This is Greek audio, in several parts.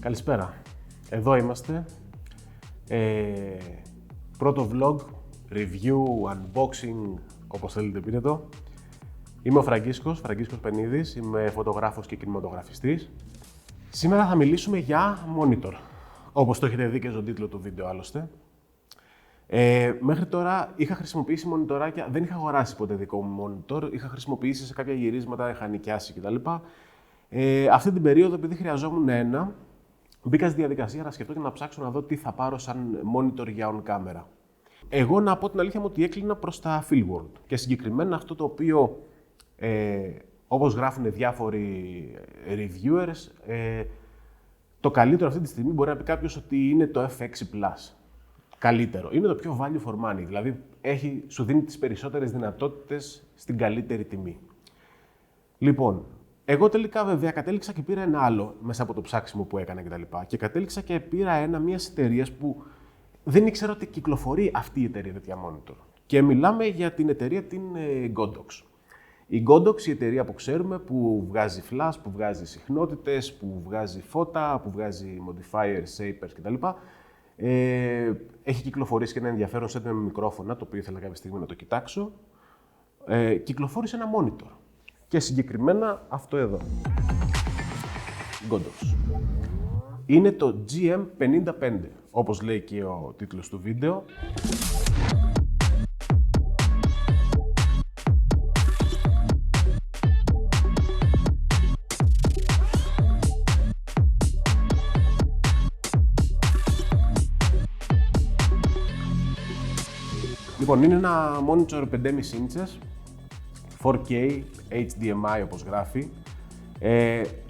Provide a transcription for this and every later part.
Καλησπέρα. Εδώ είμαστε. Πρώτο vlog, review, unboxing, όπως θέλετε πείτε το. Είμαι ο Φραγκίσκος Πενίδης, είμαι φωτογράφος και κινηματογραφιστής. Σήμερα θα μιλήσουμε για monitor, όπως το έχετε δει και στον τίτλο του βίντεο άλλωστε. Μέχρι τώρα είχα χρησιμοποιήσει μονιτοράκια, δεν είχα αγοράσει ποτέ δικό μου monitor, είχα χρησιμοποιήσει σε κάποια γυρίσματα, είχα νοικιάσει κτλ. Αυτή την περίοδο, επειδή χρειαζόμουν ένα, μπήκα στη διαδικασία να σκεφτώ και να ψάξω να δω τι θα πάρω σαν monitor για on camera. Εγώ να πω την αλήθεια μου ότι έκλεινα προς τα Filmworld και συγκεκριμένα αυτό το οποίο, όπως γράφουν διάφοροι reviewers, το καλύτερο αυτή τη στιγμή μπορεί να πει κάποιος ότι είναι το F6 Plus. Καλύτερο. Είναι το πιο value for money, δηλαδή σου δίνει τις περισσότερες δυνατότητες στην καλύτερη τιμή. Λοιπόν, εγώ τελικά βέβαια κατέληξα και πήρα ένα άλλο μέσα από το ψάξιμο που έκανα κτλ. Και κατέληξα και πήρα ένα μιας εταιρείας που δεν ήξερα ότι κυκλοφορεί αυτή η εταιρεία τέτοια monitor. Και μιλάμε για την εταιρεία την Godox. Η Godox, η εταιρεία που ξέρουμε, που βγάζει flash, που βγάζει συχνότητες, που βγάζει φώτα, που βγάζει modifiers, shapers κτλ. Έχει κυκλοφορήσει και ένα ενδιαφέρον set με μικρόφωνα, το οποίο ήθελα κάποια στιγμή να το κοιτάξω. Κυκλοφόρησε ένα monitor. Και συγκεκριμένα αυτό εδώ. Godox. Είναι το GM55, όπως λέει και ο τίτλος του βίντεο. Λοιπόν, είναι ένα monitor 5,5 ίντσες, 4K, HDMI όπως γράφει.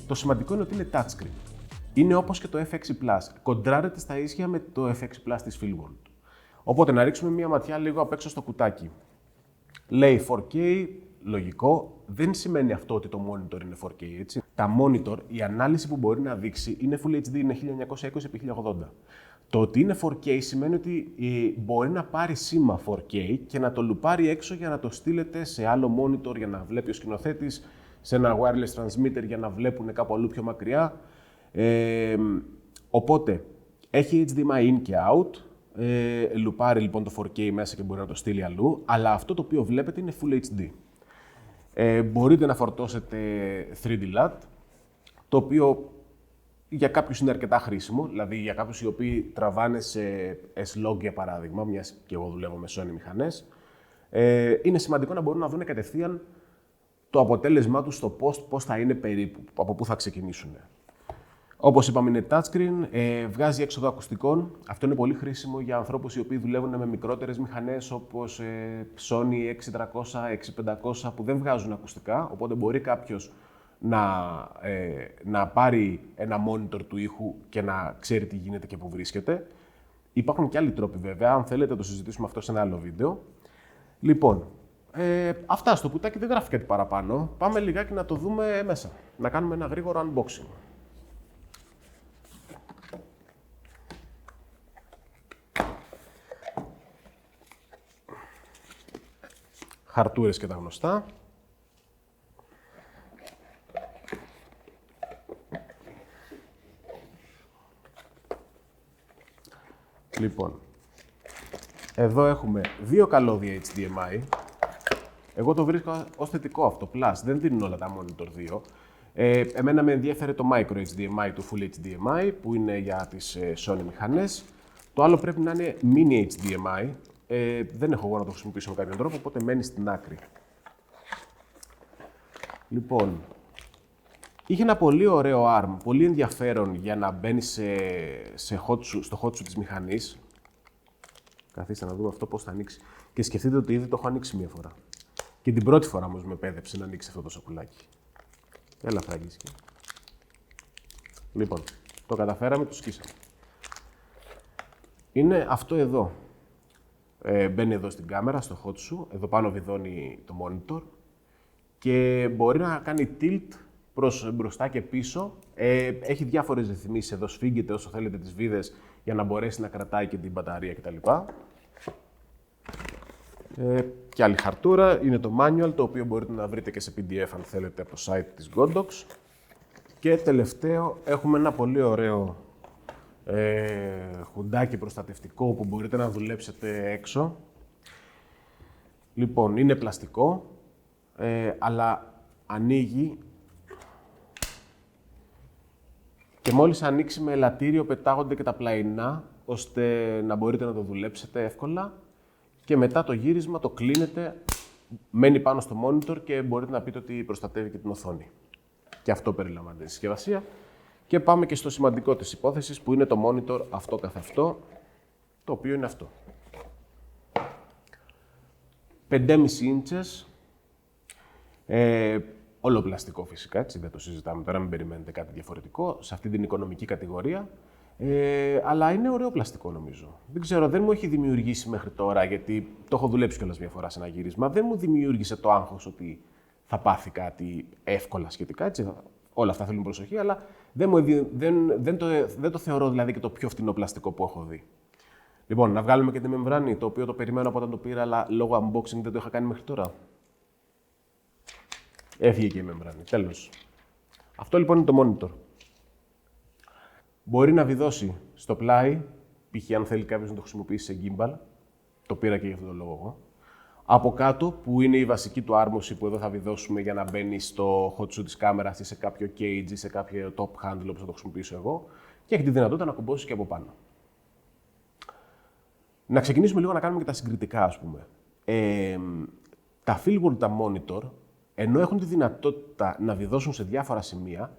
Το σημαντικό είναι ότι είναι touchscreen. Είναι όπως και το F6 Plus. Κοντράρεται στα ίσια με το F6 Plus της Filmworld. Οπότε να ρίξουμε μία ματιά λίγο απ' έξω στο κουτάκι. Λέει 4K, λογικό. Δεν σημαίνει αυτό ότι το monitor είναι 4K, έτσι. Τα monitor, η ανάλυση που μπορεί να δείξει είναι Full HD, είναι 1920x1080. Το ότι είναι 4K σημαίνει ότι μπορεί να πάρει σήμα 4K και να το λουπάρει έξω για να το στείλετε σε άλλο monitor για να βλέπει ο σκηνοθέτης, σε ένα wireless transmitter για να βλέπουν κάπου αλλού πιο μακριά. Οπότε, έχει HDMI in και out, λουπάρει λοιπόν το 4K μέσα και μπορεί να το στείλει αλλού, αλλά αυτό το οποίο βλέπετε είναι Full HD. Μπορείτε να φορτώσετε 3D LUT, το οποίο για κάποιους είναι αρκετά χρήσιμο, δηλαδή για κάποιους οι οποίοι τραβάνε σε S-Log για παράδειγμα, μιας και εγώ δουλεύω με Sony μηχανές, είναι σημαντικό να μπορούν να δουν κατευθείαν το αποτέλεσμά τους στο post, πώς θα είναι περίπου, από πού θα ξεκινήσουν. Όπως είπαμε, είναι touchscreen, βγάζει έξοδο ακουστικών. Αυτό είναι πολύ χρήσιμο για ανθρώπους οι οποίοι δουλεύουν με μικρότερες μηχανές όπως Sony 6300, 6500 που δεν βγάζουν ακουστικά, οπότε μπορεί κάποιος να πάρει ένα monitor του ήχου και να ξέρει τι γίνεται και πού βρίσκεται. Υπάρχουν και άλλοι τρόποι βέβαια, αν θέλετε να το συζητήσουμε αυτό σε ένα άλλο βίντεο. Λοιπόν, αυτά στο κουτάκι, δεν γράφει κάτι παραπάνω. Πάμε λιγάκι να το δούμε μέσα, να κάνουμε ένα γρήγορο unboxing. Χαρτούρες και τα γνωστά. Λοιπόν, εδώ έχουμε δύο καλώδια HDMI. Εγώ το βρίσκω ως θετικό αυτό, plus, δεν δίνουν όλα τα monitor 2. Εμένα με ενδιαφέρε το micro HDMI του Full HDMI, που είναι για τις Sony μηχανές. Το άλλο πρέπει να είναι mini HDMI. Δεν έχω εγώ να το χρησιμοποιήσω με κάποιον τρόπο, οπότε μένει στην άκρη. Λοιπόν, είχε ένα πολύ ωραίο arm, πολύ ενδιαφέρον για να μπαίνει στο hot shoe της μηχανής. Καθίστε να δούμε αυτό πώς θα ανοίξει. Και σκεφτείτε ότι ήδη το έχω ανοίξει μία φορά. Και την πρώτη φορά όμως με επέδεψε να ανοίξει αυτό το σακουλάκι. Έλα, Φραγκίσκη. Λοιπόν, το καταφέραμε, το σκίσαμε. Είναι αυτό εδώ. Μπαίνει εδώ στην κάμερα, στο hot shoe. Εδώ πάνω βιδώνει το monitor. Και μπορεί να κάνει tilt προς μπροστά και πίσω. Έχει διάφορες ρυθμίσεις εδώ, σφίγγεται όσο θέλετε τις βίδες για να μπορέσει να κρατάει και την μπαταρία κτλ. Και άλλη χαρτούρα, είναι το manual, το οποίο μπορείτε να βρείτε και σε PDF αν θέλετε από το site της Godox. Και τελευταίο, έχουμε ένα πολύ ωραίο χουντάκι προστατευτικό που μπορείτε να δουλέψετε έξω. Λοιπόν, είναι πλαστικό, αλλά ανοίγει και μόλις ανοίξει με ελαττήριο πετάγονται και τα πλαϊνά, ώστε να μπορείτε να το δουλέψετε εύκολα και μετά το γύρισμα το κλείνετε, μένει πάνω στο monitor και μπορείτε να πείτε ότι προστατεύει και την οθόνη. Και αυτό περιλαμβάνεται η συσκευασία. Και πάμε και στο σημαντικό της υπόθεσης που είναι το monitor αυτό καθ' αυτό, το οποίο είναι αυτό. 5,5 ίντσες, όλο πλαστικό φυσικά, έτσι δεν το συζητάμε τώρα, μην περιμένετε κάτι διαφορετικό, σε αυτή την οικονομική κατηγορία. Αλλά είναι ωραίο πλαστικό νομίζω. Δεν ξέρω, δεν μου έχει δημιουργήσει μέχρι τώρα, γιατί το έχω δουλέψει κιόλας μια φορά σε ένα γύρισμα, δεν μου δημιούργησε το άγχος ότι θα πάθει κάτι εύκολα σχετικά, έτσι. Όλα αυτά θέλουν προσοχή, αλλά δεν το θεωρώ δηλαδή και το πιο φθηνό πλαστικό που έχω δει. Λοιπόν, να βγάλουμε και τη μεμβράνη, το οποίο το περιμένω από όταν το πήρα, αλλά λόγω unboxing δεν το είχα κάνει μέχρι τώρα. Έφυγε και η μεμβράνη, τέλος. Αυτό λοιπόν είναι το monitor. Μπορεί να βιδώσει στο πλάι, π.χ. αν θέλει κάποιος να το χρησιμοποιήσει σε gimbal, το πήρα και για αυτόν τον λόγο εγώ. Από κάτω, που είναι η βασική του άρμωση που εδώ θα βιδώσουμε για να μπαίνει στο hot shoot της κάμερας ή σε κάποιο cage ή σε κάποιο top handle όπως θα το χρησιμοποιήσω εγώ και έχει τη δυνατότητα να κουμπώσει και από πάνω. Να ξεκινήσουμε λίγο να κάνουμε και τα συγκριτικά, ας πούμε. Τα Feelworld, τα monitor, ενώ έχουν τη δυνατότητα να βιδώσουν σε διάφορα σημεία,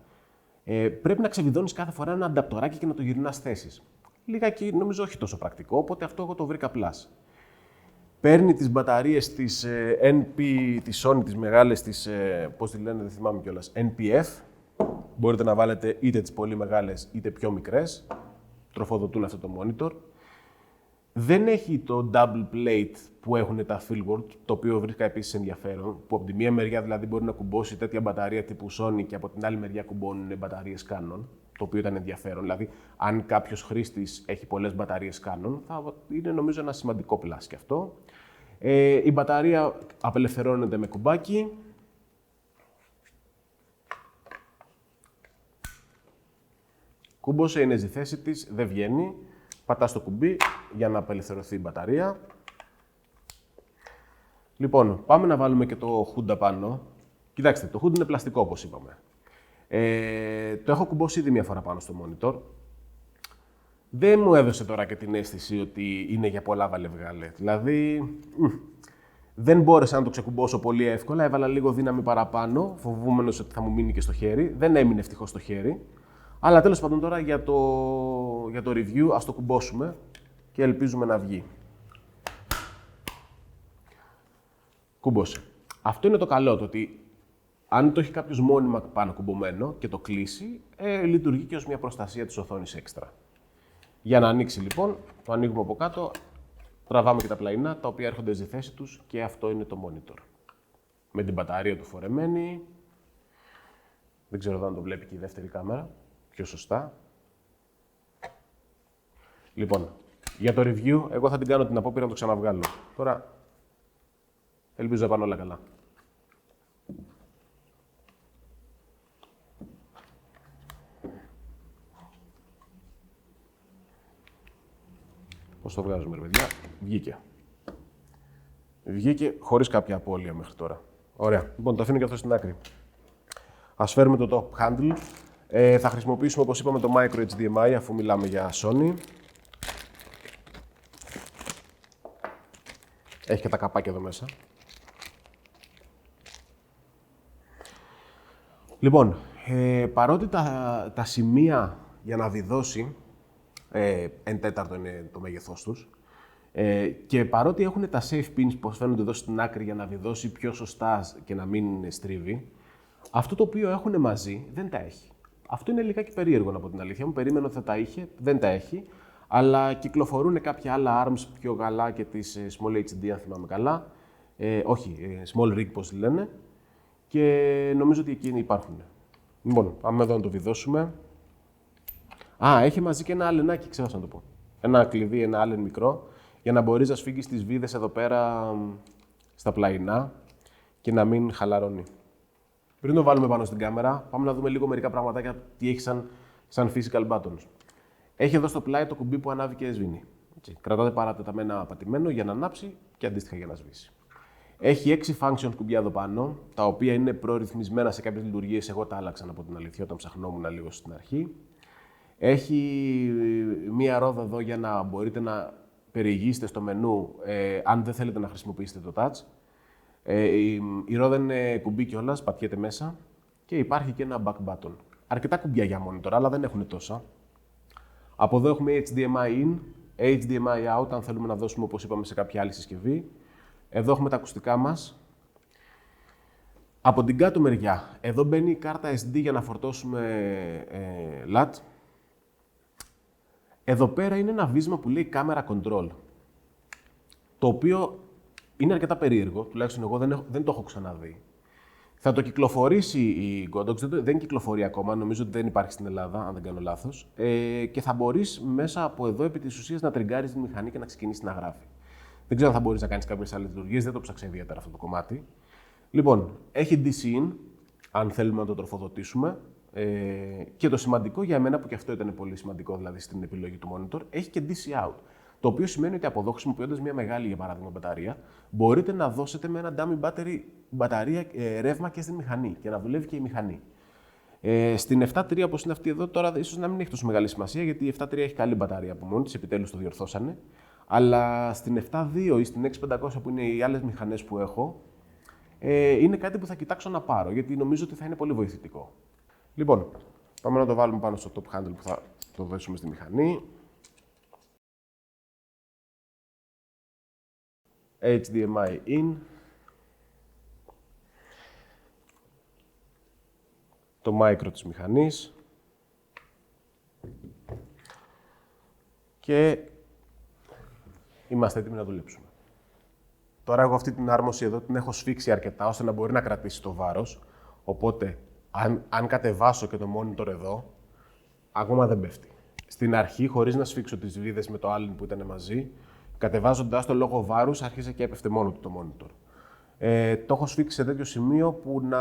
πρέπει να ξεβιδώνεις κάθε φορά ένα ανταπτοράκι και να το γυρνάς θέσεις. Λιγάκι, νομίζω, όχι τόσο πρακτικό, οπότε αυτό εγώ το βρήκα πλάς. Παίρνει τις μπαταρίες της NP, της Sony, τις μεγάλες, τις, πώς τη λένε, δεν θυμάμαι κιόλας, NPF. Μπορείτε να βάλετε είτε τις πολύ μεγάλες είτε πιο μικρές. Τροφοδοτούν αυτό το monitor. Δεν έχει το double plate που έχουν τα Feelworld, το οποίο βρίσκα επίσης ενδιαφέρον, που από τη μία μεριά δηλαδή μπορεί να κουμπώσει τέτοια μπαταρία τύπου Sony και από την άλλη μεριά κουμπώνουν μπαταρίες Canon, το οποίο ήταν ενδιαφέρον. Δηλαδή, αν κάποιος χρήστης έχει πολλές μπαταρίες Canon, θα είναι νομίζω ένα σημαντικό πλάσ και αυτό. Η μπαταρία απελευθερώνεται με κουμπάκι. Κούμπωσε, είναι στη θέση της, δεν βγαίνει. Πατάς το κουμπί για να απελευθερωθεί η μπαταρία. Λοιπόν, πάμε να βάλουμε και το hood πάνω. Κοιτάξτε, το hood είναι πλαστικό όπως είπαμε. Το έχω κουμπώσει ήδη μια φορά πάνω στο monitor. Δεν μου έδωσε τώρα και την αίσθηση ότι είναι για πολλά βαλευγάλε. Δηλαδή, δεν μπόρεσα να το ξεκουμπώσω πολύ εύκολα. Έβαλα λίγο δύναμη παραπάνω, φοβούμενος ότι θα μου μείνει και στο χέρι. Δεν έμεινε ευτυχώς στο χέρι. Αλλά τέλος πάντων τώρα για το review ας το κουμπώσουμε και ελπίζουμε να βγει. Κούμπωσε. Αυτό είναι το καλό, το ότι αν το έχει κάποιος μόνιμα πάνω κουμπωμένο και το κλείσει, λειτουργεί και ως μια προστασία της οθόνης έξτρα. Για να ανοίξει λοιπόν, το ανοίγουμε από κάτω, τραβάμε και τα πλαϊνά, τα οποία έρχονται στη θέση τους και αυτό είναι το monitor. Με την μπαταρία του φορεμένη. Δεν ξέρω εδώ αν το βλέπει και η δεύτερη κάμερα. Πιο σωστά. Λοιπόν, για το review, εγώ θα την κάνω την απόπειρα να το ξαναβγάλω. Τώρα, ελπίζω να πάνε όλα καλά. Πώς το βγάζουμε, ρε παιδιά. Βγήκε. Βγήκε χωρίς κάποια απώλεια μέχρι τώρα. Ωραία. Λοιπόν, το αφήνω και αυτό στην άκρη. Ας φέρουμε το top handle. Θα χρησιμοποιήσουμε, όπως είπαμε, το micro HDMI, αφού μιλάμε για Sony. Έχει και τα καπάκια εδώ μέσα. Λοιπόν, παρότι τα σημεία για να βιδώσει, 1/4 είναι το μέγεθός τους, και παρότι έχουν τα safe pins που φαίνονται εδώ στην άκρη για να βιδώσει πιο σωστά και να μην στρίβει, αυτό το οποίο έχουν μαζί δεν τα έχει. Αυτό είναι λιγάκι περίεργο, από την αλήθεια μου. Περίμενα ότι θα τα είχε, δεν τα έχει. Αλλά κυκλοφορούν κάποια άλλα arms πιο γαλά και τις Small HD, αν θυμάμαι καλά. Όχι, Small Rig, πώς λένε. Και νομίζω ότι εκείνοι υπάρχουν. Λοιπόν, πάμε εδώ να το βιδώσουμε. Έχει μαζί και ένα αλενάκι, ξέχασα να το πω. Ένα κλειδί, ένα Allen μικρό. για να μπορείς να σφίγγεις τις βίδες εδώ πέρα στα πλαϊνά και να μην χαλαρώνει. Πριν το βάλουμε πάνω στην κάμερα, πάμε να δούμε λίγο μερικά πραγματάκια τι έχει σαν physical buttons. Έχει εδώ στο πλάι το κουμπί που ανάβει και σβήνει. Έτσι. Κρατάτε παρατεταμένα πατημένο για να ανάψει και αντίστοιχα για να σβήσει. Έχει 6 function κουμπιά εδώ πάνω, τα οποία είναι προρυθμισμένα σε κάποιες λειτουργίες. Εγώ τα άλλαξα από την αλήθεια όταν ψαχνόμουν λίγο στην αρχή. Έχει μία ρόδα εδώ για να μπορείτε να περιηγήσετε στο μενού αν δεν θέλετε να χρησιμοποιήσετε το touch. Η ρόδα είναι κουμπί κιόλας, πατιέται μέσα και υπάρχει και ένα back button. Αρκετά κουμπιά για monitor, αλλά δεν έχουν τόσα. Από εδώ έχουμε HDMI in, HDMI out, αν θέλουμε να δώσουμε όπως είπαμε σε κάποια άλλη συσκευή. Εδώ έχουμε τα ακουστικά μας. Από την κάτω μεριά, εδώ μπαίνει η κάρτα SD για να φορτώσουμε LUT. Εδώ πέρα είναι ένα βίσμα που λέει Camera Control, το οποίο είναι αρκετά περίεργο, τουλάχιστον εγώ δεν το έχω ξαναδεί. Θα το κυκλοφορήσει η Godox, δεν κυκλοφορεί ακόμα, νομίζω ότι δεν υπάρχει στην Ελλάδα, αν δεν κάνω λάθος. Και θα μπορείς μέσα από εδώ, επί της ουσίας, να τριγκάρεις τη μηχανή και να ξεκινήσει να γράφει. Δεν ξέρω αν θα μπορείς να κάνεις κάποιες άλλες λειτουργίες, δεν το ψάξα ιδιαίτερα αυτό το κομμάτι. Λοιπόν, έχει DC-in, αν θέλουμε να το τροφοδοτήσουμε. Και το σημαντικό για μένα, που και αυτό ήταν πολύ σημαντικό δηλαδή στην επιλογή του monitor, έχει και DC-out. Το οποίο σημαίνει ότι από εδώ, χρησιμοποιώντας μια μεγάλη, για παράδειγμα, μπαταρία, μπορείτε να δώσετε με ένα dummy μπαταρία ρεύμα και στη μηχανή και να δουλεύει και η μηχανή. Στην 7.3, όπως είναι αυτή εδώ, τώρα ίσως να μην έχει τόσο μεγάλη σημασία, γιατί η 7.3 έχει καλή μπαταρία από μόνη της, επιτέλους το διορθώσανε. Αλλά στην 7.2 ή στην 6.500, που είναι οι άλλες μηχανές που έχω, είναι κάτι που θα κοιτάξω να πάρω, γιατί νομίζω ότι θα είναι πολύ βοηθητικό. Λοιπόν, πάμε να το βάλουμε πάνω στο top handle που θα το δέσουμε στη μηχανή. HDMI in. Το micro της μηχανής. Και είμαστε έτοιμοι να δουλέψουμε. Τώρα εγώ αυτή την άρμωση εδώ την έχω σφίξει αρκετά ώστε να μπορεί να κρατήσει το βάρος. Οπότε, αν κατεβάσω και το monitor εδώ, ακόμα δεν πέφτει. Στην αρχή, χωρίς να σφίξω τις βίδες με το Allen που ήταν μαζί, κατεβάζοντας το λόγω βάρους, άρχισε και έπεφτε μόνο του το monitor. Το έχω σφίξει σε τέτοιο σημείο που να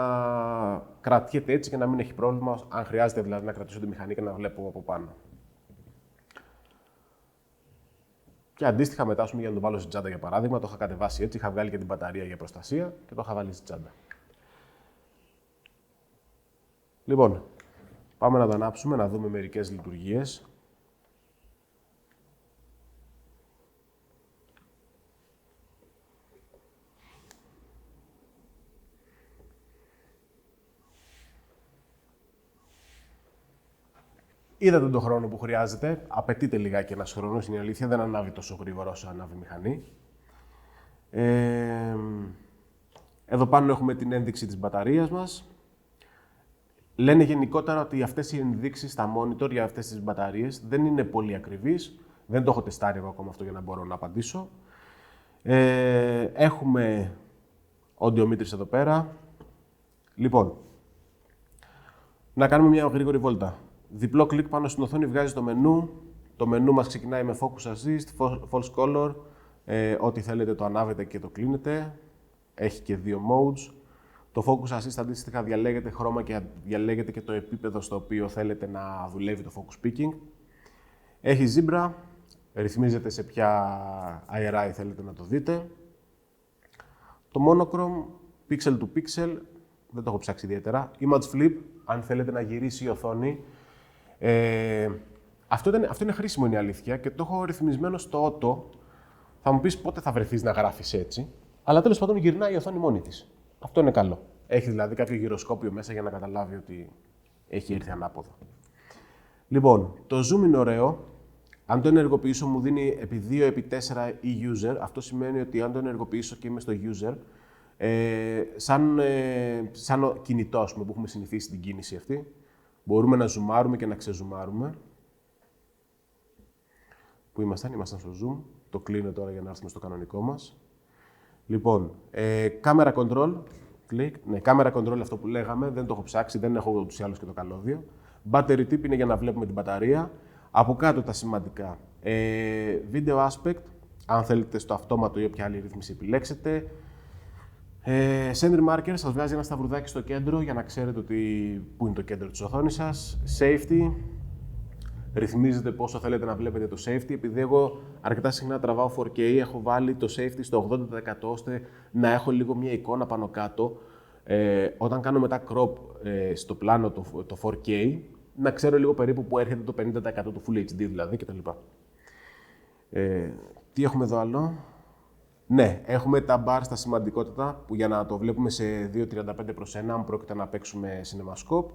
κρατιέται έτσι και να μην έχει πρόβλημα, αν χρειάζεται δηλαδή να κρατήσω τη μηχανή και να βλέπω από πάνω. Και αντίστοιχα μετά, για να το βάλω στην τσάντα για παράδειγμα, το είχα κατεβάσει έτσι, είχα βγάλει και την μπαταρία για προστασία και το είχα βάλει στην τσάντα. Λοιπόν, πάμε να το ανάψουμε, να δούμε μερικές λειτουργίες. Είδατε τον χρόνο που χρειάζεται. Απαιτείται λιγάκι ένας χρόνος, είναι η αλήθεια. Δεν ανάβει τόσο γρήγορα όσο ανάβει η μηχανή. Εδώ πάνω έχουμε την ένδειξη της μπαταρίας μας. Λένε γενικότερα ότι αυτές οι ενδείξεις στα monitor για αυτές τις μπαταρίες δεν είναι πολύ ακριβείς. Δεν το έχω τεστάρει εγώ ακόμα αυτό για να μπορώ να απαντήσω. Έχουμε audiometers εδώ πέρα. Λοιπόν, να κάνουμε μια γρήγορη βόλτα. Διπλό κλικ πάνω στην οθόνη βγάζει το μενού. Το μενού μας ξεκινάει με Focus Assist, False Color. Ό,τι θέλετε το ανάβετε και το κλείνετε. Έχει και δύο modes. Το Focus Assist αντίστοιχα διαλέγετε χρώμα και διαλέγετε και το επίπεδο στο οποίο θέλετε να δουλεύει το Focus Picking. Έχει Zebra. Ρυθμίζετε σε ποια IRI θέλετε να το δείτε. Το Monochrome, Pixel to Pixel. Δεν το έχω ψάξει ιδιαίτερα. Image Flip, αν θέλετε να γυρίσει η οθόνη. Αυτό είναι χρήσιμο, είναι η αλήθεια, και το έχω ρυθμισμένο στο auto. Θα μου πεις πότε θα βρεθείς να γράφεις έτσι, αλλά τέλος πάντων γυρνάει η οθόνη μόνη της. Αυτό είναι καλό. Έχει δηλαδή κάποιο γυροσκόπιο μέσα για να καταλάβει ότι έχει έρθει ανάποδα. Λοιπόν, το zoom είναι ωραίο. Αν το ενεργοποιήσω μου δίνει επί 2 επί 4 e-user. Αυτό σημαίνει ότι αν το ενεργοποιήσω και είμαι στο user, σαν κινητό, ας πούμε, που έχουμε συνηθίσει την κίνηση αυτή, μπορούμε να ζουμάρουμε και να ξεζουμάρουμε. Πού ήμασταν στο zoom. Το κλείνω τώρα για να έρθουμε στο κανονικό μας. Λοιπόν, camera control. Ναι, camera control αυτό που λέγαμε, δεν το έχω ψάξει, δεν έχω ούτως ή άλλως και το καλώδιο. Battery tip είναι για να βλέπουμε την μπαταρία. Από κάτω τα σημαντικά. Video aspect, Αν θέλετε στο αυτόματο ή όποια άλλη ρύθμιση επιλέξετε. Sender Marker σας βγάζει ένα σταυρουδάκι στο κέντρο για να ξέρετε πού είναι το κέντρο της οθόνης σας. Safety. Ρυθμίζετε πόσο θέλετε να βλέπετε το safety. Επειδή εγώ αρκετά συχνά τραβάω 4K, έχω βάλει το safety στο 80% ώστε να έχω λίγο μια εικόνα πάνω κάτω. Όταν κάνω μετά crop στο πλάνο το 4K, να ξέρω λίγο περίπου που έρχεται το 50% του Full HD δηλαδή κτλ. Τι έχουμε εδώ άλλο? Ναι, έχουμε τα bar στα σημαντικότητα που για να το βλέπουμε σε 2.35 προς 1, αν πρόκειται να παίξουμε CinemaScope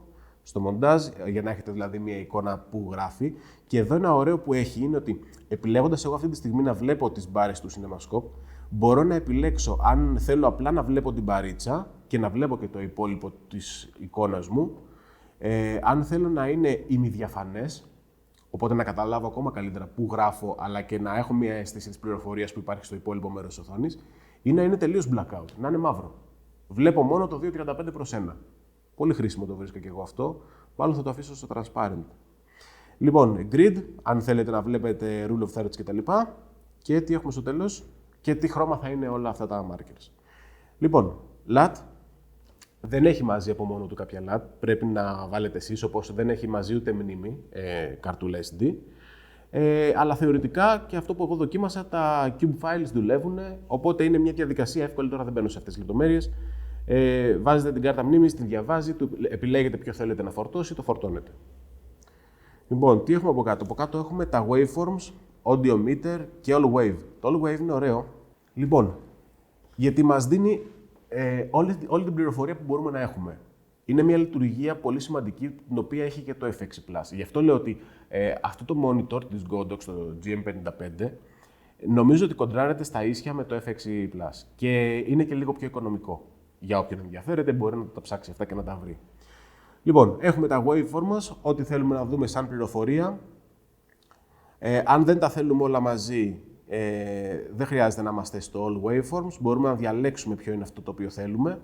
στο μοντάζ, για να έχετε δηλαδή μια εικόνα που γράφει. Και εδώ ένα ωραίο που έχει είναι ότι επιλέγοντας εγώ αυτή τη στιγμή να βλέπω τις μπάρες του CinemaScope, μπορώ να επιλέξω αν θέλω απλά να βλέπω την μπαρίτσα και να βλέπω και το υπόλοιπο της εικόνας μου, αν θέλω να είναι ημιδιαφανές, οπότε να καταλάβω ακόμα καλύτερα πού γράφω, αλλά και να έχω μια αίσθηση της πληροφορίας που υπάρχει στο υπόλοιπο μέρος της οθόνης, ή να είναι τελείως blackout, να είναι μαύρο. Βλέπω μόνο το 2.35 προς 1. Πολύ χρήσιμο το βρίσκω και εγώ αυτό. Μάλλον θα το αφήσω στο transparent. Λοιπόν, grid, αν θέλετε να βλέπετε rule of thirds κτλ. Και τι έχουμε στο τέλος και τι χρώμα θα είναι όλα αυτά τα markers. Λοιπόν, LUT. Δεν έχει μαζί από μόνο του κάποια LUT. Πρέπει να βάλετε εσείς, όπως δεν έχει μαζί ούτε μνήμη, καρτούλα SD. Αλλά θεωρητικά και αυτό που εγώ δοκίμασα, τα cube files δουλεύουν. Οπότε είναι μια διαδικασία εύκολη, τώρα δεν μπαίνω σε αυτές τις λεπτομέρειες. Βάζετε την κάρτα μνήμης, την διαβάζει, επιλέγετε ποιο θέλετε να φορτώσει, το φορτώνετε. Λοιπόν, τι έχουμε από κάτω? Από κάτω έχουμε τα waveforms, audio meter και all wave. Το all wave είναι ωραίο. Λοιπόν, γιατί μας δίνει όλη την πληροφορία που μπορούμε να έχουμε. Είναι μια λειτουργία πολύ σημαντική, την οποία έχει και το FX+. Γι' αυτό λέω ότι αυτό το monitor της Godox, το GM55, νομίζω ότι κοντράρεται στα ίσια με το FX+. Και είναι και λίγο πιο οικονομικό. Για όποιον ενδιαφέρεται, μπορεί να τα ψάξει αυτά και να τα βρει. Λοιπόν, έχουμε τα waveforms μας, ό,τι θέλουμε να δούμε σαν πληροφορία. Αν δεν τα θέλουμε όλα μαζί, δεν χρειάζεται να είμαστε στο All Waveforms. Μπορούμε να διαλέξουμε ποιο είναι αυτό το οποίο θέλουμε.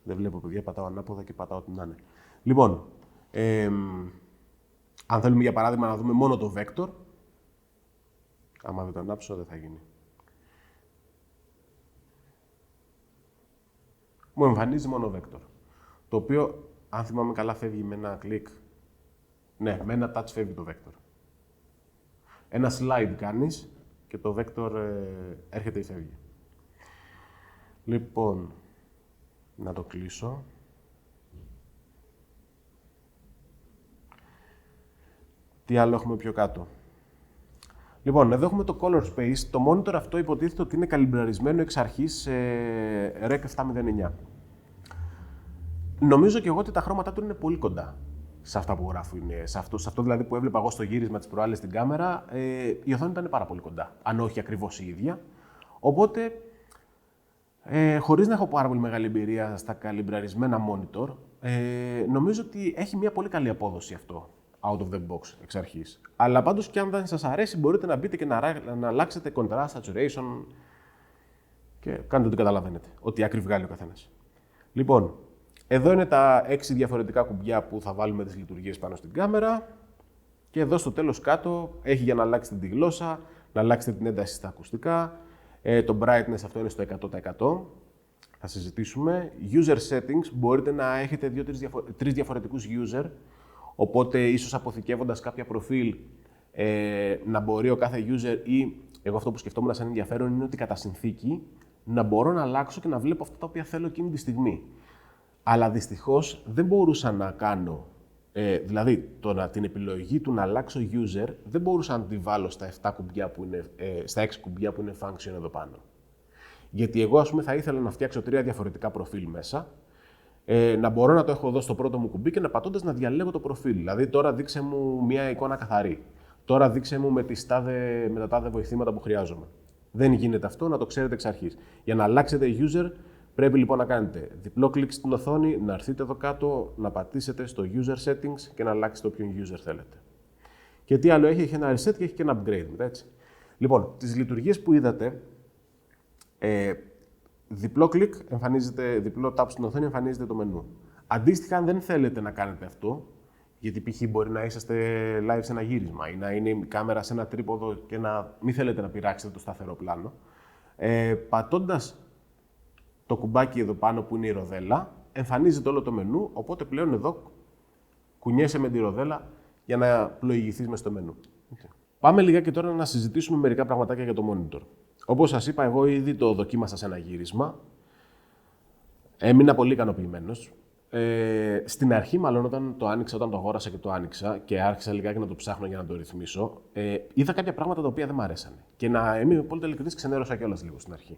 Δεν βλέπω, παιδιά, πατάω ανάποδα και πατάω ό,τι να είναι. Λοιπόν, αν θέλουμε για παράδειγμα να δούμε μόνο το vector, άμα δεν το ανάψω δεν θα γίνει. Μου εμφανίζει μόνο vector. Το οποίο, αν θυμάμαι καλά, φεύγει με ένα κλικ. Ναι, με ένα touch φεύγει το vector. Ένα slide κάνεις και το vector έρχεται ή φεύγει. Λοιπόν, να το κλείσω. Τι άλλο έχουμε πιο κάτω? Λοιπόν, εδώ έχουμε το color space. Το monitor αυτό υποτίθεται ότι είναι καλυμπραρισμένο εξ αρχής σε Rec 709. Νομίζω και εγώ ότι τα χρώματά του είναι πολύ κοντά σε αυτά που γράφω. Σε αυτό δηλαδή που έβλεπα εγώ στο γύρισμα της προάλλες στην κάμερα, η οθόνη ήταν πάρα πολύ κοντά, αν όχι ακριβώς η ίδια. Οπότε, χωρίς να έχω πάρα πολύ μεγάλη εμπειρία στα καλυμπραρισμένα monitor, νομίζω ότι έχει μια πολύ καλή απόδοση αυτό, out of the box, εξ αρχής. Αλλά πάντως και αν δεν σας αρέσει, μπορείτε να μπείτε και να αλλάξετε contrast, saturation και κάντε ό,τι καταλαβαίνετε, ό,τι άκρη βγάλει ο καθένας. Λοιπόν, εδώ είναι τα 6 διαφορετικά κουμπιά που θα βάλουμε τις λειτουργίες πάνω στην κάμερα. Και εδώ στο τέλος κάτω έχει για να αλλάξετε τη γλώσσα, να αλλάξετε την ένταση στα ακουστικά. Το brightness αυτό είναι στο 100%. Θα συζητήσουμε. User settings, μπορείτε να έχετε 3 διαφορετικούς user. Οπότε ίσως αποθηκεύοντας κάποια προφίλ να μπορεί ο κάθε user ή εγώ αυτό που σκεφτόμουν σαν ενδιαφέρον είναι ότι κατά συνθήκη να μπορώ να αλλάξω και να βλέπω αυτά τα οποία θέλω εκείνη τη στιγμή. Αλλά δυστυχώς δεν μπορούσα να κάνω, δηλαδή την επιλογή του να αλλάξω user δεν μπορούσα να τη βάλω στα 6 κουμπιά που είναι function εδώ πάνω. Γιατί εγώ, ας πούμε, θα ήθελα να φτιάξω 3 διαφορετικά προφίλ μέσα, να μπορώ να το έχω εδώ στο πρώτο μου κουμπί και να πατώντας να διαλέγω το προφίλ. Δηλαδή, τώρα δείξε μου μια εικόνα καθαρή. Τώρα δείξε μου με τα τάδε βοηθήματα που χρειάζομαι. Δεν γίνεται αυτό, να το ξέρετε εξ αρχής. Για να αλλάξετε user, πρέπει λοιπόν να κάνετε διπλό κλικ στην οθόνη, να έρθετε εδώ κάτω, να πατήσετε στο user settings και να αλλάξετε όποιον user θέλετε. Και τι άλλο έχει? Έχει ένα reset και έχει και ένα upgrade μετά, έτσι. Λοιπόν, τις λειτουργίες που είδατε, διπλό κλικ, διπλό tap στην οθόνη, εμφανίζεται το μενού. Αντίστοιχα, αν δεν θέλετε να κάνετε αυτό Γιατί π.χ. μπορεί να είσαστε live σε ένα γύρισμα ή να είναι η κάμερα σε ένα τρίποδο και να μην θέλετε να πειράξετε το σταθερό πλάνο. Πατώντας το κουμπάκι εδώ πάνω που είναι η ροδέλα, εμφανίζεται όλο το μενού, οπότε πλέον εδώ κουνιέσαι με τη ροδέλα για να πλοηγηθείς μες στο μενού. Okay. Πάμε λιγάκι τώρα να συζητήσουμε μερικά πραγματάκια για το monitor. Όπως σας είπα, εγώ ήδη το δοκίμασα σε ένα γύρισμα. Έμεινα πολύ ικανοποιημένος. Στην αρχή, μάλλον όταν το αγόρασα και το άνοιξα και άρχισα λιγάκι να το ψάχνω για να το ρυθμίσω, είδα κάποια πράγματα τα οποία δεν μου αρέσανε. Και να είμαι πολύ ειλικρινής, ξενέρωσα κιόλας λίγο στην αρχή.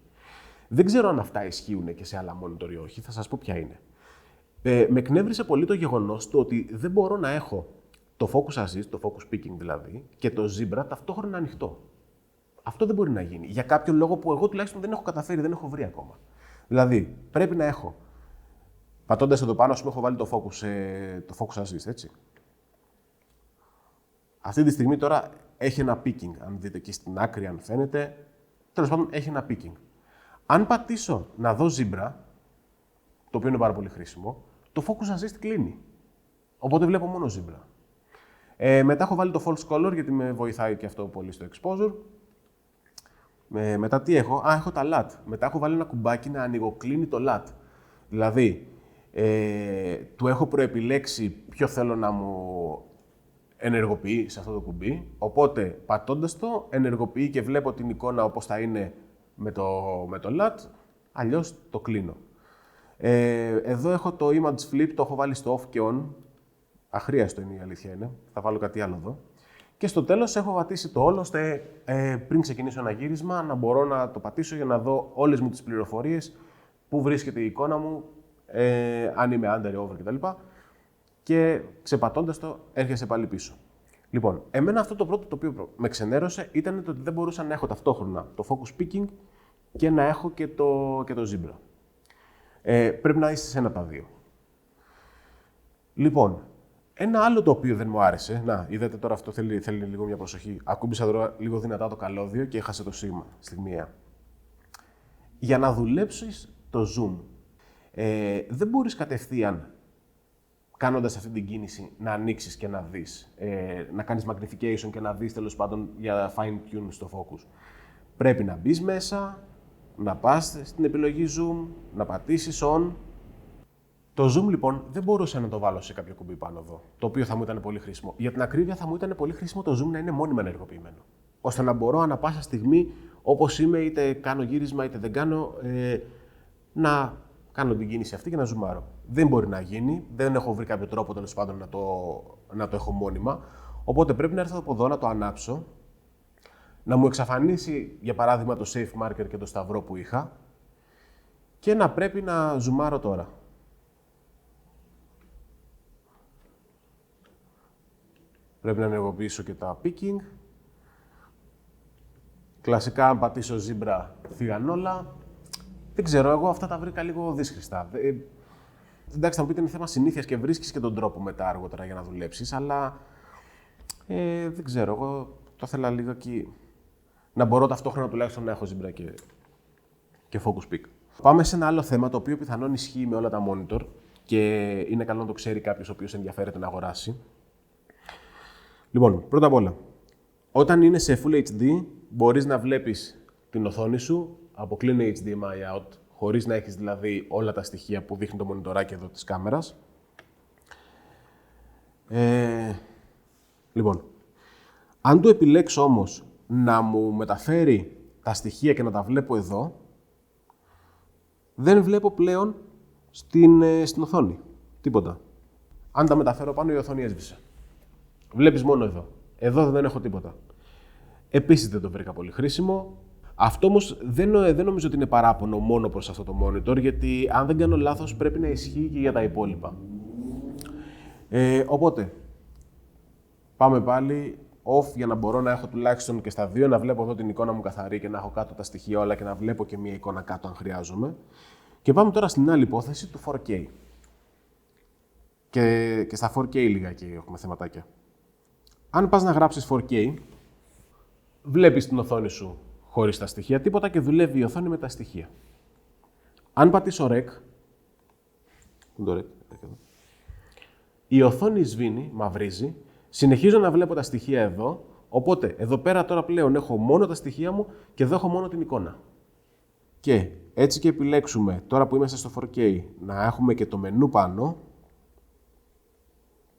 Δεν ξέρω αν αυτά ισχύουν και σε άλλα monitor ή όχι, θα σας πω ποια είναι. Με εκνεύρισε πολύ το γεγονός του ότι δεν μπορώ να έχω το focus assist, το focus picking δηλαδή, και το zebra ταυτόχρονα ανοιχτό. Αυτό δεν μπορεί να γίνει. Για κάποιο λόγο που εγώ τουλάχιστον δεν έχω καταφέρει, δεν έχω βρει ακόμα. Δηλαδή, πρέπει να έχω. Πατώντας εδώ πάνω, έχω βάλει το focus assist, έτσι. Αυτή τη στιγμή τώρα έχει ένα picking. Αν δείτε εκεί στην άκρη, αν φαίνεται, τέλος πάντων έχει ένα picking. Αν πατήσω να δω zebra, το οποίο είναι πάρα πολύ χρήσιμο, το focus assist κλείνει. Οπότε βλέπω μόνο zebra. Μετά έχω βάλει το false color, γιατί με βοηθάει και αυτό πολύ στο exposure. Μετά τι έχω? Έχω τα LUT. Μετά έχω βάλει ένα κουμπάκι να ανοιγοκλίνει το LUT. Δηλαδή, του έχω προεπιλέξει ποιο θέλω να μου ενεργοποιεί σε αυτό το κουμπί. Οπότε, πατώντας το, ενεργοποιεί και βλέπω την εικόνα όπως θα είναι με το LUT, αλλιώς το κλείνω. Εδώ έχω το image flip, το έχω βάλει στο off και on. Αχρίαστο είναι, η αλήθεια είναι. Θα βάλω κάτι άλλο εδώ. Και στο τέλος έχω πατήσει το όλο, ώστε πριν ξεκινήσω ένα γύρισμα να μπορώ να το πατήσω για να δω όλες μου τις πληροφορίες, πού βρίσκεται η εικόνα μου, αν είμαι under, over κτλ. Και ξεπατώντας το, έρχεσαι πάλι πίσω. Λοιπόν, εμένα αυτό το πρώτο το οποίο με ξενέρωσε ήταν το ότι δεν μπορούσα να έχω ταυτόχρονα το focus picking και να έχω και το zebra. Πρέπει να είσαι σε ένα από τα δύο. Λοιπόν, ένα άλλο το οποίο δεν μου άρεσε, να, είδατε τώρα αυτό θέλει λίγο μια προσοχή. Ακούμπησα τώρα λίγο δυνατά το καλώδιο και έχασε το σήμα στιγμιαία. Για να δουλέψεις το zoom, δεν μπορείς κατευθείαν, κάνοντας αυτή την κίνηση, να ανοίξεις και να δεις, να κάνεις magnification και να δεις τέλος πάντων για fine tune στο focus. Πρέπει να μπεις μέσα, να πας στην επιλογή zoom, να πατήσεις on. Το zoom λοιπόν δεν μπορούσα να το βάλω σε κάποιο κουμπί πάνω εδώ, το οποίο θα μου ήταν πολύ χρήσιμο. Για την ακρίβεια θα μου ήταν πολύ χρήσιμο το zoom να είναι μόνιμα ενεργοποιημένο. Ώστε να μπορώ ανά πάσα στιγμή, όπως είμαι, είτε κάνω γύρισμα είτε δεν κάνω, να κάνω την κίνηση αυτή και να ζουμάρω. Δεν μπορεί να γίνει, δεν έχω βρει κάποιο τρόπο τέλος πάντων να το έχω μόνιμα. Οπότε πρέπει να έρθω από εδώ να το ανάψω, να μου εξαφανίσει για παράδειγμα το safe marker και το σταυρό που είχα και να πρέπει να ζουμάρω τώρα. Πρέπει να ενεργοποιήσω και τα picking. Κλασικά, αν πατήσω zebra, φύγαν όλα. Δεν ξέρω, εγώ αυτά τα βρήκα λίγο δύσχριστα. Εντάξει, θα μου πείτε είναι θέμα συνήθειας και βρίσκεις και τον τρόπο μετά αργότερα για να δουλέψεις, αλλά δεν ξέρω, εγώ το ήθελα λίγο εκεί να μπορώ ταυτόχρονα τουλάχιστον να έχω zebra και focus pick. Πάμε σε ένα άλλο θέμα, το οποίο πιθανόν ισχύει με όλα τα monitor και είναι καλό να το ξέρει κάποιος ο οποίος ενδιαφέρεται να αγοράσει. Λοιπόν, πρώτα απ' όλα, όταν είναι σε Full HD, μπορείς να βλέπεις την οθόνη σου, αποκλίνει HDMI out, χωρίς να έχεις δηλαδή όλα τα στοιχεία που δείχνει το μονιτοράκι εδώ της κάμερας. Λοιπόν, αν το επιλέξω όμως να μου μεταφέρει τα στοιχεία και να τα βλέπω εδώ, δεν βλέπω πλέον στην οθόνη τίποτα. Αν τα μεταφέρω πάνω, η οθόνη έσβησε. Βλέπεις μόνο εδώ. Εδώ δεν έχω τίποτα. Επίσης δεν το βρήκα πολύ χρήσιμο. Αυτό όμως δεν νομίζω ότι είναι παράπονο μόνο προς αυτό το monitor, γιατί αν δεν κάνω λάθος πρέπει να ισχύει και για τα υπόλοιπα. Οπότε, πάμε πάλι off για να μπορώ να έχω τουλάχιστον και στα δύο, να βλέπω εδώ την εικόνα μου καθαρή και να έχω κάτω τα στοιχεία όλα και να βλέπω και μία εικόνα κάτω αν χρειάζομαι. Και πάμε τώρα στην άλλη υπόθεση του 4K. Και στα 4K λιγάκι έχουμε θεματάκια. Αν πας να γράψεις 4K, βλέπεις την οθόνη σου χωρίς τα στοιχεία τίποτα και δουλεύει η οθόνη με τα στοιχεία. Αν πατήσω rec, Η οθόνη σβήνει, μαυρίζει, συνεχίζω να βλέπω τα στοιχεία εδώ, οπότε εδώ πέρα τώρα πλέον έχω μόνο τα στοιχεία μου και εδώ έχω μόνο την εικόνα. Και έτσι και επιλέξουμε, τώρα που είμαστε στο 4K, να έχουμε και το μενού πάνω.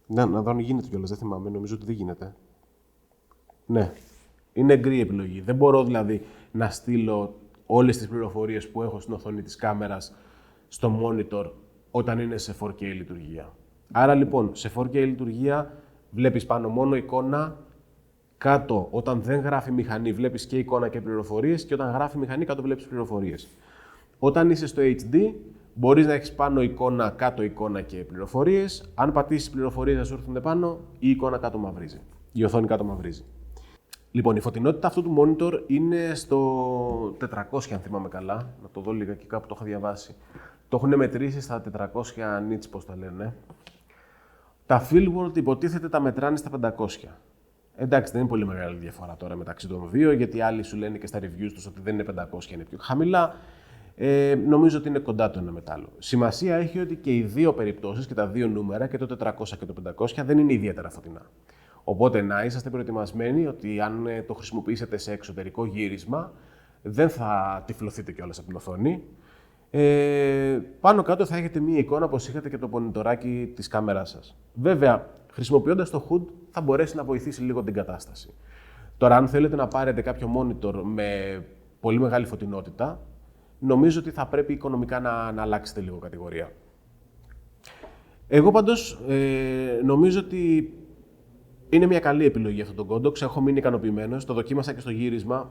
Να δω αν γίνεται κιόλας, δεν θυμάμαι, νομίζω ότι δεν γίνεται. Ναι, είναι γκρι επιλογή. Δεν μπορώ δηλαδή να στείλω όλες τις πληροφορίες που έχω στην οθόνη της κάμερας στο monitor όταν είναι σε 4K λειτουργία. Άρα λοιπόν, σε 4K λειτουργία βλέπεις πάνω μόνο εικόνα, κάτω όταν δεν γράφει μηχανή βλέπεις και εικόνα και πληροφορίες και όταν γράφει μηχανή κάτω βλέπεις πληροφορίες. Όταν είσαι στο HD μπορείς να έχεις πάνω εικόνα, κάτω εικόνα και πληροφορίες. Αν πατήσεις πληροφορίες θα σου έρθουν πάνω, η εικόνα κάτω μαυρίζει. Η οθόνη κάτω μαυρίζει. Λοιπόν, η φωτεινότητα αυτού του monitor είναι στο 400 αν θυμάμαι καλά. Να το δω λίγα και κάπου το έχω διαβάσει. Το έχουν μετρήσει στα 400 nits, πώς τα λένε. Τα Fieldworld υποτίθεται τα μετράνε στα 500. Εντάξει, δεν είναι πολύ μεγάλη διαφορά τώρα μεταξύ των δύο, γιατί άλλοι σου λένε και στα reviews τους ότι δεν είναι 500, είναι πιο χαμηλά. Νομίζω ότι είναι κοντά το ένα με το άλλο. Σημασία έχει ότι και οι δύο περιπτώσεις και τα δύο νούμερα, και το 400 και το 500, δεν είναι ιδιαίτερα φωτεινά. Οπότε να είσαστε προετοιμασμένοι ότι αν το χρησιμοποιήσετε σε εξωτερικό γύρισμα, δεν θα τυφλωθείτε κιόλας από την οθόνη. Πάνω κάτω θα έχετε μία εικόνα όπως είχατε και το πονητοράκι της κάμεράς σας. Βέβαια, χρησιμοποιώντας το HUD θα μπορέσει να βοηθήσει λίγο την κατάσταση. Τώρα, αν θέλετε να πάρετε κάποιο monitor με πολύ μεγάλη φωτεινότητα, νομίζω ότι θα πρέπει οικονομικά να αλλάξετε λίγο κατηγορία. Εγώ πάντως νομίζω ότι είναι μια καλή επιλογή αυτό το Godox. Έχω μείνει ικανοποιημένος, το δοκίμασα και στο γύρισμα,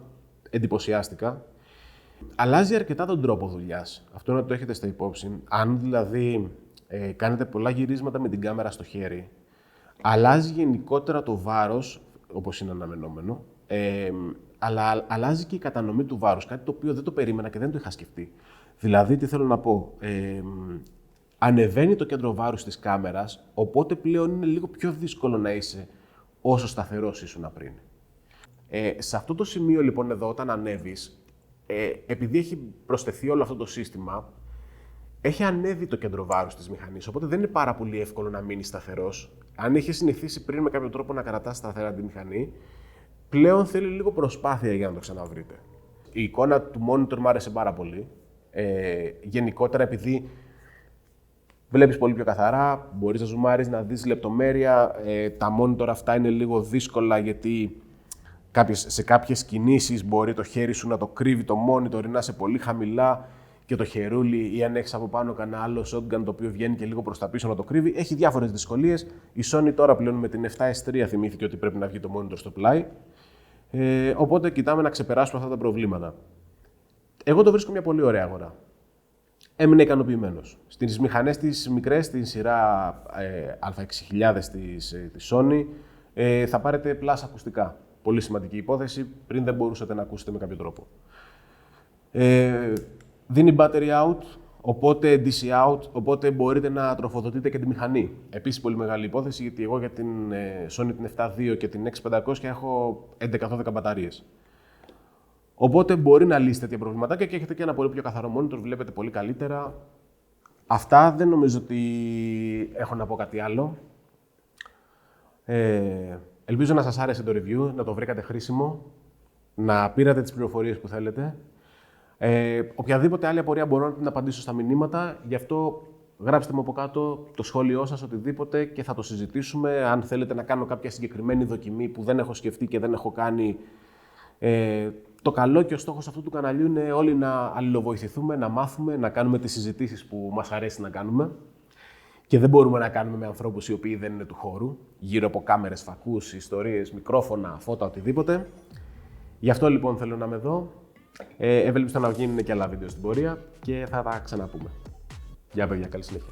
εντυπωσιάστηκα. Αλλάζει αρκετά τον τρόπο δουλειάς. Αυτό να το έχετε στα υπόψη. Αν δηλαδή κάνετε πολλά γυρίσματα με την κάμερα στο χέρι, αλλάζει γενικότερα το βάρος, όπως είναι αναμενόμενο, αλλά αλλάζει και η κατανομή του βάρους, κάτι το οποίο δεν το περίμενα και δεν το είχα σκεφτεί. Δηλαδή, τι θέλω να πω, ανεβαίνει το κέντρο βάρους της κάμερας, οπότε πλέον είναι λίγο πιο δύσκολο να είσαι όσο σταθερός ήσουν πριν. Σε αυτό το σημείο λοιπόν εδώ, όταν ανέβεις, επειδή έχει προσθεθεί όλο αυτό το σύστημα, έχει ανέβει το κέντρο βάρους της μηχανής, οπότε δεν είναι πάρα πολύ εύκολο να μείνει σταθερός. Αν είχε συνηθίσει πριν με κάποιο τρόπο να κρατάς σταθερά τη μηχανή, πλέον θέλει λίγο προσπάθεια για να το ξαναβρείτε. Η εικόνα του monitor μου άρεσε πάρα πολύ. Γενικότερα, επειδή βλέπεις πολύ πιο καθαρά, μπορείς να ζουμάρεις, να δεις λεπτομέρεια. Τα monitor αυτά είναι λίγο δύσκολα, γιατί σε κάποιες κινήσεις μπορεί το χέρι σου να το κρύβει το monitor ή να είσαι πολύ χαμηλά και το χερούλι, ή αν έχεις από πάνω κανένα άλλο shotgun το οποίο βγαίνει και λίγο προς τα πίσω να το κρύβει. Έχει διάφορες δυσκολίες. Η Sony τώρα πλέον με την 7S3 θυμήθηκε ότι πρέπει να βγει το monitor στο πλάι. Οπότε κοιτάμε να ξεπεράσουμε αυτά τα προβλήματα. Εγώ το βρίσκω μια πολύ ωραία αγορά. Έμεινα ικανοποιημένος. Στις μηχανές τις μικρές, στην σειρά Α6000 της Sony, θα πάρετε plus ακουστικά. Πολύ σημαντική υπόθεση, πριν δεν μπορούσατε να ακούσετε με κάποιο τρόπο. Δίνει battery out, οπότε DC out, οπότε μπορείτε να τροφοδοτείτε και τη μηχανή. Επίσης πολύ μεγάλη υπόθεση, γιατί εγώ για την Sony την 7.2 και την 6500 έχω 11-12 μπαταρίες. Οπότε μπορεί να λύσει τέτοια προβληματάκια και έχετε και ένα πολύ πιο καθαρό monitor, βλέπετε πολύ καλύτερα. Αυτά, δεν νομίζω ότι έχω να πω κάτι άλλο. Ελπίζω να σας άρεσε το review, να το βρήκατε χρήσιμο, να πήρατε τις πληροφορίες που θέλετε. Οποιαδήποτε άλλη απορία μπορώ να την απαντήσω στα μηνύματα, γι' αυτό γράψτε μου από κάτω το σχόλιο σας, οτιδήποτε, και θα το συζητήσουμε. Αν θέλετε να κάνω κάποια συγκεκριμένη δοκιμή που δεν έχω σκεφτεί και δεν έχω κάνει, το καλό και ο στόχος αυτού του καναλιού είναι όλοι να αλληλοβοηθηθούμε, να μάθουμε, να κάνουμε τις συζητήσεις που μας αρέσει να κάνουμε. Και δεν μπορούμε να κάνουμε με ανθρώπους οι οποίοι δεν είναι του χώρου, γύρω από κάμερες, φακούς, ιστορίες, μικρόφωνα, φώτα, οτιδήποτε. Γι' αυτό λοιπόν θέλω να είμαι εδώ. Ευελπιστώ να γίνουν και άλλα βίντεο στην πορεία και θα τα ξαναπούμε. Γεια παιδιά, καλή συνέχεια.